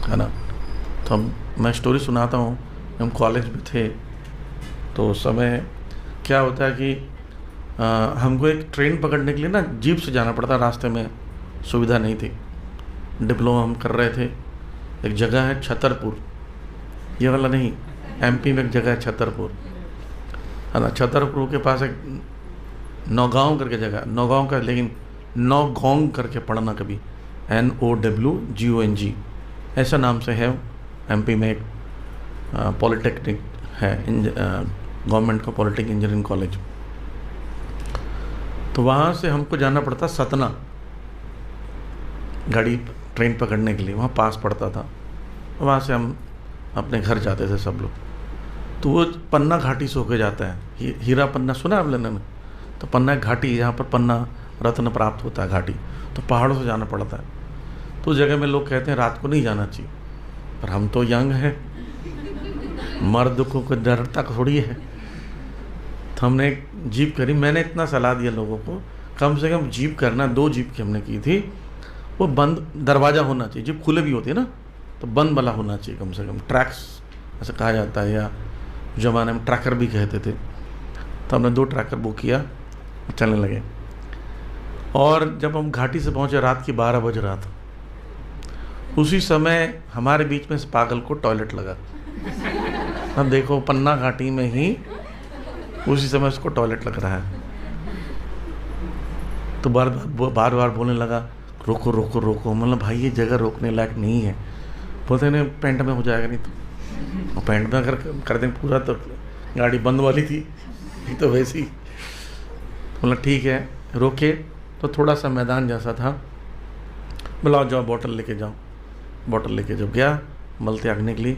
है ना। तो मैं स्टोरी सुनाता हूँ, हम कॉलेज में थे तो उस समय क्या होता है कि हमको एक ट्रेन पकड़ने के लिए ना जीप से जाना पड़ता, रास्ते में सुविधा नहीं थी। डिप्लोमा हम कर रहे थे। एक जगह है छतरपुर, ये वाला नहीं, एमपी में एक जगह है छतरपुर, है ना। छतरपुर के पास एक नौगांव करके जगह, नौगांव का, लेकिन नौगोंग करके पढ़ना कभी, NOWGONG ऐसा नाम से है। एमपी में एक पॉलिटेक्निक है, गवर्नमेंट का पॉलिटेक्निक इंजीनियरिंग कॉलेज। तो वहाँ से हमको जाना पड़ता सतना, गाड़ी ट्रेन पकड़ने के लिए, वहाँ पास पड़ता था। वहाँ से हम अपने घर जाते थे सब लोग। तो वो पन्ना घाटी से होके जाता है, हीरा पन्ना सुना है आप लोगों ने? तो पन्ना एक घाटी, जहाँ पर पन्ना रत्न प्राप्त होता है घाटी, तो पहाड़ों से जाना पड़ता है। तो उस जगह में लोग कहते हैं रात को नहीं जाना चाहिए, पर हम तो यंग हैं, मर्द को कोई डरता थोड़ी है। तो हमने एक जीप करी। मैंने इतना सलाह दिया लोगों को, कम से कम जीप करना, 2 जीप की हमने की थी, वो बंद दरवाज़ा होना चाहिए। जीप खुले भी होती है ना, तो बंद वाला होना चाहिए कम से कम, ट्रैक्स ऐसा कहा जाता है, या ज़माने में ट्रैकर भी कहते थे। तो हमने 2 ट्रैकर बुक किया, चलने लगे। और जब हम घाटी से पहुँचे, रात की 12 बज रहा था। उसी समय हमारे बीच में इस पागल को टॉयलेट लगा। अब देखो, पन्ना घाटी में ही उसी समय उसको टॉयलेट लग रहा है। तो बार बार बोलने लगा, रोको रोको रोको। मतलब भाई ये जगह रोकने लायक नहीं है। बोलते नहीं, पेंट में हो जाएगा नहीं तो। और पेंट में अगर कर दें पूरा तो गाड़ी बंद वाली थी, तो वैसी। बोला ठीक है, रोके। तो थोड़ा सा मैदान जैसा था, बोला जाओ बोतल लेके जाओ। बोतल लेके जब गया, मल त्यागने के लिए,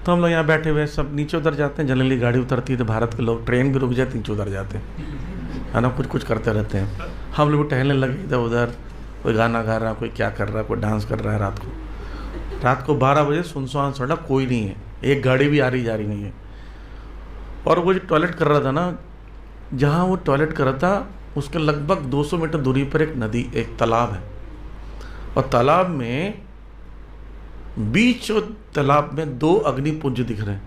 तो हम लोग यहाँ बैठे हुए सब नीचे उतर जाते हैं। जनरली गाड़ी उतरती है तो भारत के लोग, ट्रेन भी रुक जाए नीचे उतर जाते हैं, है ना, कुछ करते रहते हैं। हम लोग टहलने लगे इधर उधर, कोई गाना गा रहा, कोई क्या कर रहा है, कोई डांस कर रहा है। रात को 12 बजे सुनसान सड़क, कोई नहीं है, एक गाड़ी भी आ रही जा रही नहीं है। और वो जो टॉयलेट कर रहा था ना, जहाँ वो टॉयलेट कर रहा था उसके लगभग 200 मीटर दूरी पर एक नदी, एक तालाब है। और तालाब में बीच तालाब में 2 अग्निपुंज दिख रहे हैं।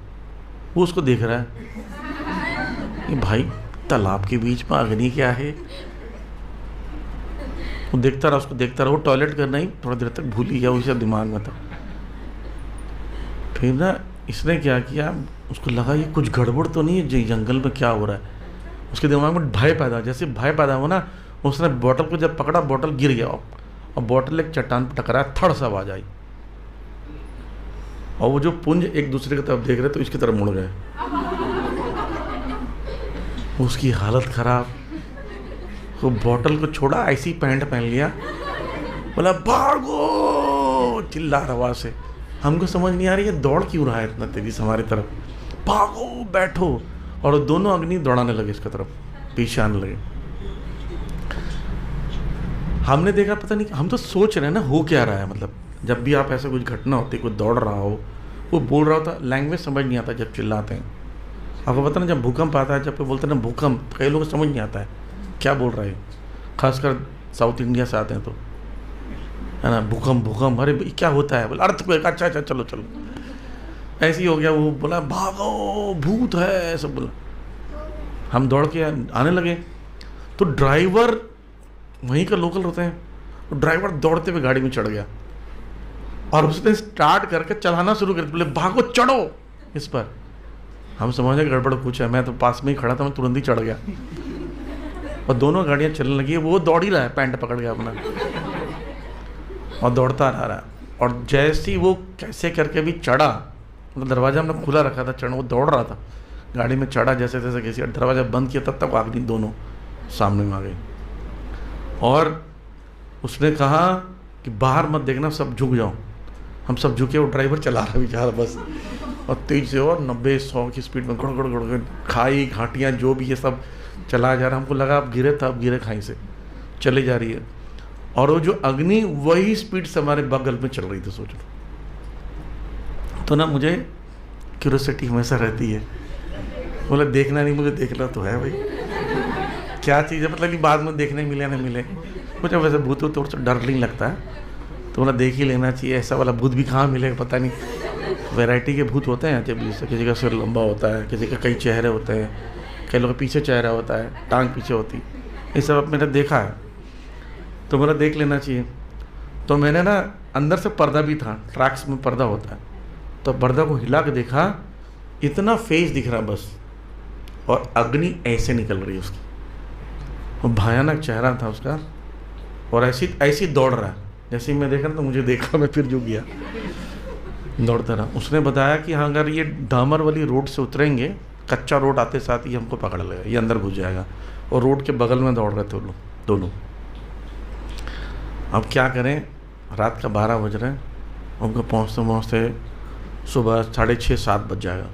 वो उसको देख रहा है कि भाई तालाब के बीच में अग्नि क्या है। वो देखता रहा, उसको देखता रहा। वो टॉयलेट करना ही थोड़ा देर तक भूल ही गया, उसी दिमाग में था। फिर ना इसने क्या किया, उसको लगा ये कुछ गड़बड़ तो नहीं है, जंगल में क्या हो रहा है। उसके दिमाग में भय पैदा, जैसे भय पैदा हुआ ना, उसने बोतल को जब पकड़ा, बोतल गिर गया और बोतल एक चट्टान पर टकराया, थड़ सा आवाज आई। और वो जो पुंज एक दूसरे की तरफ देख रहे तो इसकी तरफ मुड़ गए। उसकी हालत खराब। वो बोतल को छोड़ा, ऐसी पैंट पहन लिया, बोला भागो, चिल्ला रहा से। हमको समझ नहीं आ रही है दौड़ क्यों रहा है इतना तेजी से हमारी तरफ। भागो, बैठो। और दोनों अग्नि दौड़ाने लगे इसकी तरफ, पीछे आने लगे। हमने देखा, पता नहीं, हम तो सोच रहे हैं ना हो क्या रहा है। मतलब जब भी आप ऐसा कुछ घटना होती, कोई दौड़ रहा हो, वो बोल रहा होता, लैंग्वेज समझ नहीं आता जब चिल्लाते हैं। आपको पता ना, जब भूकंप आता है, जब कोई बोलते हैं ना भूकंप, कई लोगों को समझ नहीं आता है क्या बोल रहा है, खासकर साउथ इंडिया से आते हैं तो, है ना। भूकंप भूकंप, अरे क्या होता है, बोला अर्थक्वेक, अच्छा अच्छा चलो चलो, ऐसे ही हो गया। वो बोला भागो, भूत है, सब बोला। हम दौड़ के आने लगे तो ड्राइवर वहीं का लोकल होते हैं, तो ड्राइवर दौड़ते हुए गाड़ी में चढ़ गया और उसने स्टार्ट करके चलाना शुरू कर दिया। बोले भागो, चढ़ो इस पर। हम समझे गड़बड़ कुछ है। मैं तो पास में ही खड़ा था, मैं तुरंत ही चढ़ गया और दोनों गाड़ियाँ चलने लगी। वो दौड़ ही रहा है, पैंट पकड़ गया अपना और दौड़ता रहा है। और जैसे ही वो कैसे करके भी चढ़ा, मतलब दरवाज़ा हमने खुला रखा था, चढ़, वो दौड़ रहा था, गाड़ी में चढ़ा जैसे तैसे कैसे, दरवाज़ा बंद किया, तब तक आदमी दोनों सामने में आ गए। और उसने कहा कि बाहर मत देखना, सब झुक जाओ। हम सब झुके, वो ड्राइवर चला रहा बेचारा बस, और तेज से, और 90-100 की स्पीड में गुड़ गुड़ गुड़, खाई घाटियाँ जो भी ये सब चला जा रहा। हमको लगा अब गिरे, था अब गिरे खाई से, चले जा रही है। और वो जो अग्नि वही स्पीड से हमारे बगल में चल रही थी, सोच लो। तो ना मुझे क्यूरियोसिटी हमेशा रहती है, बोला देखना नहीं, मुझे देखना तो है भाई, क्या चीज़ है, मतलब बाद में देखने मिले ना मिले। मुझे वैसे भूतों तो डर नहीं लगता है, तो तो बोला देख ही लेना चाहिए, ऐसा वाला भूत भी कहाँ मिलेगा पता नहीं। वैरायटी के भूत होते हैं, जब जैसे किसी का सिर लंबा होता है, किसी का कई चेहरे होते हैं, कई लोगों का पीछे चेहरा होता है, टांग पीछे होती, ये सब मैंने देखा है। तो बोला देख लेना चाहिए। तो मैंने ना अंदर से पर्दा भी था, ट्रैक्स में पर्दा होता है, तो पर्दा को हिला के देखा, इतना फेस दिख रहा बस, और अग्नि ऐसे निकल रही है उसकी, और भयानक चेहरा था उसका, और ऐसी दौड़ रहा है। जैसे ही मैं देखा तो मुझे देखा, मैं फिर जो गया दौड़ता रहा। उसने बताया कि हाँ अगर ये डामर वाली रोड से उतरेंगे, कच्चा रोड आते साथ ही हमको पकड़ लेगा, ये अंदर घुस जाएगा। और रोड के बगल में दौड़ रहे थे वो लोग दोनों। अब क्या करें, रात का 12 बज रहे हैं, उनको पहुँचते पहुँचते सुबह 6:30-7 बज जाएगा।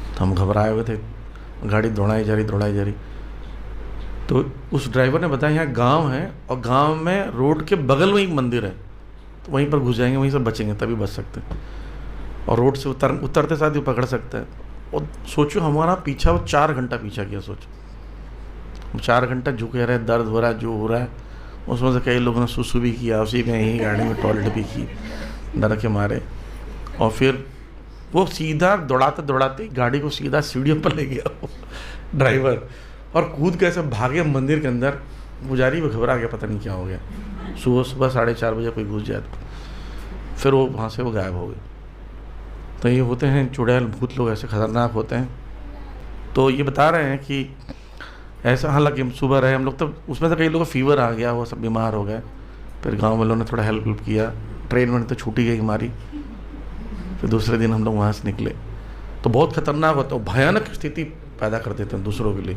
तो हम घबराए हुए थे, गाड़ी दौड़ाई जा रही। तो उस ड्राइवर ने बताया यहाँ गांव है, और गांव में रोड के बगल में एक मंदिर है, तो वहीं पर घुस जाएंगे, वहीं से बचेंगे, तभी बच सकते हैं। और रोड से उतरते साथ ही पकड़ सकते हैं। और सोचो हमारा पीछा वो 4 घंटा पीछा किया। सोचो 4 घंटा झुके रहे, दर्द हो रहा है, जो हो रहा है। उसमें से कई लोगों ने सुसु भी किया, उसी में ही गाड़ी में टॉयलेट भी की डर के मारे। और फिर वो सीधा दौड़ाते गाड़ी को सीधा सीढ़ियों पर ले गया वो ड्राइवर, और कूद के ऐसे भागे मंदिर के अंदर। पुजारी भी घबरा गया, पता नहीं क्या हो गया। सुबह 4:30 बजे कोई घुस जाए तो फिर वो वहाँ से वो गायब हो गए। तो ये होते हैं चुड़ैल भूत, लोग ऐसे खतरनाक होते हैं। तो ये बता रहे हैं कि ऐसा, हालांकि हम सुबह रहे हम लोग, तो उसमें से कई लोगों को फीवर आ गया, वो सब बीमार हो गए। फिर गांव वालों ने थोड़ा हेल्प किया, ट्रेन में तो छूटी गई हमारी। फिर दूसरे दिन हम लोग वहाँ से निकले। तो बहुत खतरनाक होता है, भयानक स्थिति पैदा कर देते हैं दूसरों के लिए।